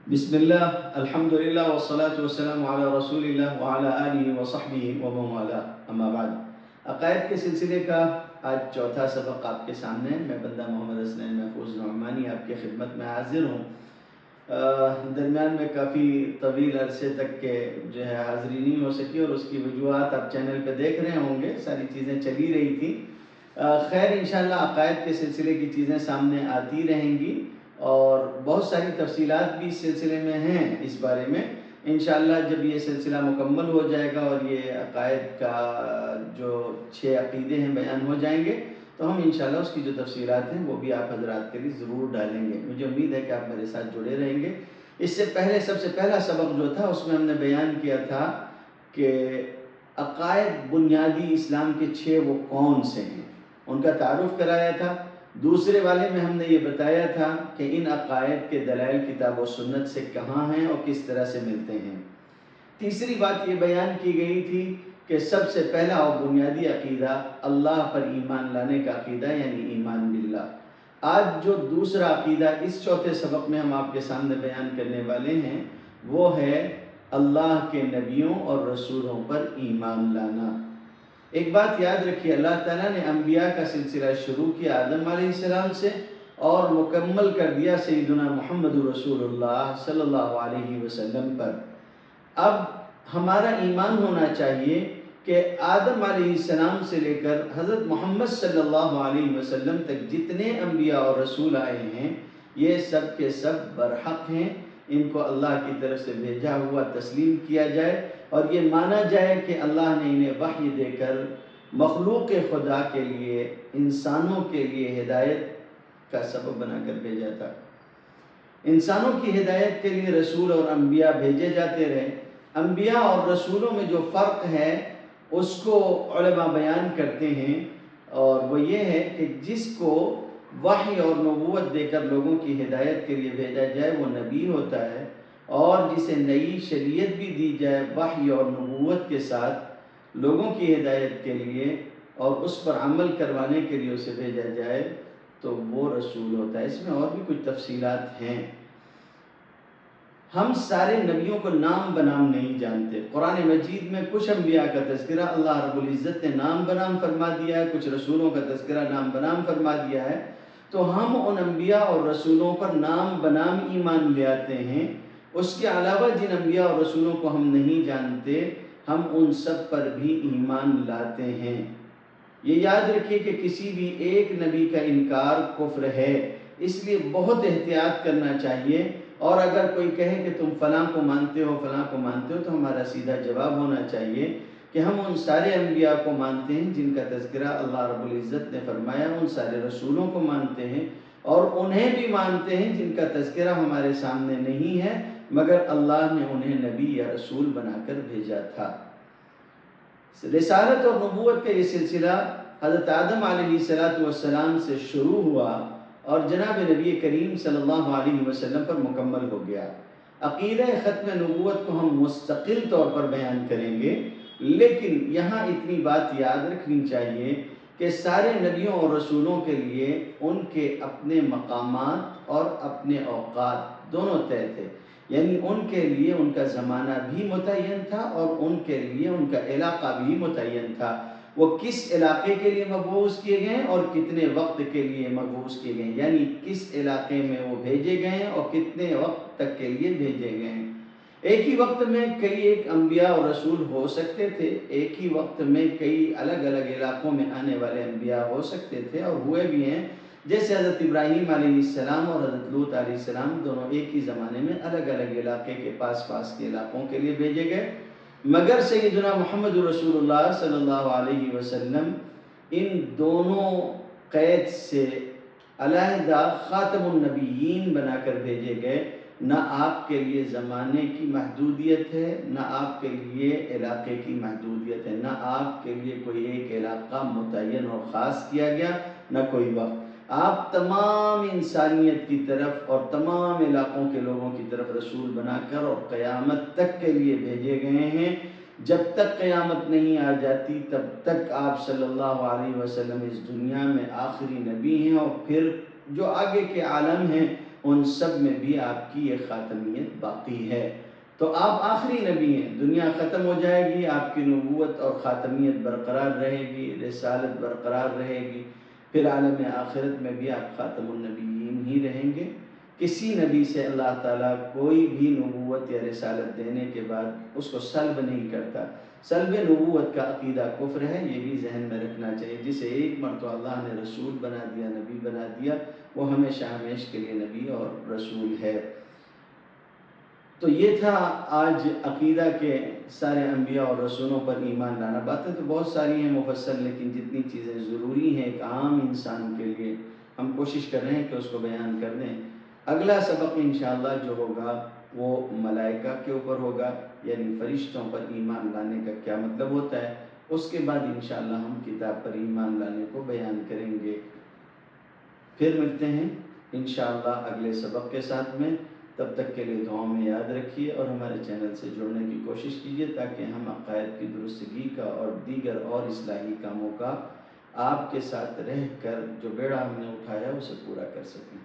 بسم اللہ الحمد للہ والصلاة والسلام علی رسول اللہ وعلی آلہ وصحبہ ومن والاه اما بعد۔ عقائد کے سلسلے کا آج چوتھا سبق آپ کے سامنے ہے۔ میں بندہ محمد حسنین محفوظ نعمانی آپ کی خدمت میں حاضر ہوں۔ درمیان میں کافی طویل عرصے تک کے جو ہے حاضری نہیں ہو سکی، اور اس کی وجوہات آپ چینل پہ دیکھ رہے ہوں گے، ساری چیزیں چلی رہی تھی۔ خیر انشاءاللہ عقائد کے سلسلے کی چیزیں سامنے آتی رہیں گی، اور بہت ساری تفصیلات بھی اس سلسلے میں ہیں۔ اس بارے میں انشاءاللہ جب یہ سلسلہ مکمل ہو جائے گا اور یہ عقائد کا جو 6 عقیدے ہیں بیان ہو جائیں گے، تو ہم انشاءاللہ اس کی جو تفصیلات ہیں وہ بھی آپ حضرات کے لیے ضرور ڈالیں گے۔ مجھے امید ہے کہ آپ میرے ساتھ جڑے رہیں گے۔ اس سے پہلے سب سے پہلا سبق جو تھا اس میں ہم نے بیان کیا تھا کہ عقائد بنیادی اسلام کے 6 وہ کون سے ہیں، ان کا تعارف کرایا تھا۔ دوسرے والے میں ہم نے یہ بتایا تھا کہ ان عقائد کے دلائل کتاب و سنت سے کہاں ہیں اور کس طرح سے ملتے ہیں۔ تیسری بات یہ بیان کی گئی تھی کہ سب سے پہلا اور بنیادی عقیدہ اللہ پر ایمان لانے کا عقیدہ، یعنی ایمان باللہ۔ آج جو دوسرا عقیدہ اس چوتھے سبق میں ہم آپ کے سامنے بیان کرنے والے ہیں وہ ہے اللہ کے نبیوں اور رسولوں پر ایمان لانا۔ ایک بات یاد رکھیے، اللہ تعالیٰ نے انبیاء کا سلسلہ شروع کیا آدم علیہ السلام سے اور مکمل کر دیا سیدنا محمد رسول اللہ صلی اللہ علیہ وسلم پر۔ اب ہمارا ایمان ہونا چاہیے کہ آدم علیہ السلام سے لے کر حضرت محمد صلی اللہ علیہ وسلم تک جتنے انبیاء اور رسول آئے ہیں یہ سب کے سب برحق ہیں، ان کو اللہ کی طرف سے بھیجا ہوا تسلیم کیا جائے، اور یہ مانا جائے کہ اللہ نے انہیں وحی دے کر مخلوق خدا کے لیے، انسانوں کے لیے ہدایت کا سبب بنا کر بھیجا تھا۔ انسانوں کی ہدایت کے لیے رسول اور انبیاء بھیجے جاتے رہے۔ انبیاء اور رسولوں میں جو فرق ہے اس کو علماء بیان کرتے ہیں، اور وہ یہ ہے کہ جس کو وحی اور نبوت دے کر لوگوں کی ہدایت کے لیے بھیجا جائے وہ نبی ہوتا ہے، اور جسے نئی شریعت بھی دی جائے وحی اور نبوت کے ساتھ لوگوں کی ہدایت کے لیے اور اس پر عمل کروانے کے لیے اسے بھیجا جائے تو وہ رسول ہوتا ہے۔ اس میں اور بھی کچھ تفصیلات ہیں۔ ہم سارے نبیوں کو نام بنام نہیں جانتے۔ قرآن مجید میں کچھ انبیاء کا تذکرہ اللہ رب العزت نے نام بنام فرما دیا ہے، کچھ رسولوں کا تذکرہ نام بنام فرما دیا ہے، تو ہم ان انبیاء اور رسولوں پر نام بنام ایمان لے آتے ہیں۔ اس کے علاوہ جن انبیاء اور رسولوں کو ہم نہیں جانتے ہم ان سب پر بھی ایمان لاتے ہیں۔ یہ یاد رکھیے کہ کسی بھی ایک نبی کا انکار کفر ہے، اس لیے بہت احتیاط کرنا چاہیے، اور اگر کوئی کہے کہ تم فلاں کو مانتے ہو فلاں کو مانتے ہو تو ہمارا سیدھا جواب ہونا چاہیے کہ ہم ان سارے انبیاء کو مانتے ہیں جن کا تذکرہ اللہ رب العزت نے فرمایا، ان سارے رسولوں کو مانتے ہیں، اور انہیں بھی مانتے ہیں جن کا تذکرہ ہمارے سامنے نہیں ہے مگر اللہ نے انہیں نبی یا رسول بنا کر بھیجا تھا۔ رسالت اور نبوت کا یہ سلسلہ حضرت آدم علیہ السلام سے شروع ہوا اور جناب نبی کریم صلی اللہ علیہ وسلم پر مکمل ہو گیا۔ عقیدہ ختم نبوت کو ہم مستقل طور پر بیان کریں گے، لیکن یہاں اتنی بات یاد رکھنی چاہیے کہ سارے نبیوں اور رسولوں کے لیے ان کے اپنے مقامات اور اپنے اوقات دونوں طے تھے، یعنی ان کے لیے ان کا زمانہ بھی متعین تھا اور ان کے لیے ان کا علاقہ بھی متعین تھا۔ وہ کس علاقے کے لیے مبعوث کیے گئے اور کتنے وقت کے لیے مبعوث کیے گئے، یعنی کس علاقے میں وہ بھیجے گئے اور کتنے وقت تک کے لیے بھیجے گئے۔ ایک ہی وقت میں کئی ایک انبیاء اور رسول ہو سکتے تھے، ایک ہی وقت میں کئی الگ الگ علاقوں میں آنے والے انبیاء ہو سکتے تھے اور ہوئے بھی ہیں، جیسے حضرت ابراہیم علیہ السلام اور حضرت لوط علیہ السلام دونوں ایک ہی زمانے میں الگ الگ علاقے کے پاس کے علاقوں کے لیے بھیجے گئے، مگر سیدنا محمد رسول اللہ صلی اللہ علیہ وسلم ان دونوں قید سے علیحدہ خاتم النبیین بنا کر بھیجے گئے۔ نہ آپ کے لیے زمانے کی محدودیت ہے، نہ آپ کے لیے علاقے کی محدودیت ہے، نہ آپ کے لیے کوئی ایک علاقہ متعین اور خاص کیا گیا، نہ کوئی وقت۔ آپ تمام انسانیت کی طرف اور تمام علاقوں کے لوگوں کی طرف رسول بنا کر اور قیامت تک کے لیے بھیجے گئے ہیں۔ جب تک قیامت نہیں آ جاتی تب تک آپ صلی اللہ علیہ وسلم اس دنیا میں آخری نبی ہیں، اور پھر جو آگے کے عالم ہیں ان سب میں بھی آپ کی یہ خاتمیت باقی ہے۔ تو آپ آخری نبی ہیں، دنیا ختم ہو جائے گی، آپ کی نبوت اور خاتمیت برقرار رہے گی، رسالت برقرار رہے گی، پھر عالم آخرت میں بھی آپ خاتم النبیین ہی رہیں گے۔ کسی نبی سے اللہ تعالیٰ کوئی بھی نبوت یا رسالت دینے کے بعد اس کو سلب نہیں کرتا۔ سلب نبوت کا عقیدہ کفر ہے، یہ بھی ذہن میں رکھنا چاہیے۔ جسے ایک مرتبہ اللہ نے رسول بنا دیا، نبی بنا دیا، وہ ہمیشہ ہمیشہ کے لیے نبی اور رسول ہے۔ تو یہ تھا آج عقیدہ کے سارے انبیاء اور رسولوں پر ایمان لانا۔ باتیں تو بہت ساری ہیں مفصل، لیکن جتنی چیزیں ضروری ہیں ایک عام انسان کے لیے ہم کوشش کر رہے ہیں کہ اس کو بیان کر دیں۔ اگلا سبق انشاءاللہ جو ہوگا وہ ملائکہ کے اوپر ہوگا، یعنی فرشتوں پر ایمان لانے کا کیا مطلب ہوتا ہے۔ اس کے بعد انشاءاللہ ہم کتاب پر ایمان لانے کو بیان کریں گے۔ پھر ملتے ہیں انشاءاللہ اگلے سبق کے ساتھ میں۔ تب تک کے لیے دعاؤں میں یاد رکھیے اور ہمارے چینل سے جڑنے کی کوشش کیجیے تاکہ ہم عقائد کی درستگی کا اور دیگر اور اصلاحی کاموں کا آپ کے ساتھ رہ کر جو بیڑا ہم نے اٹھایا اسے پورا کر سکیں۔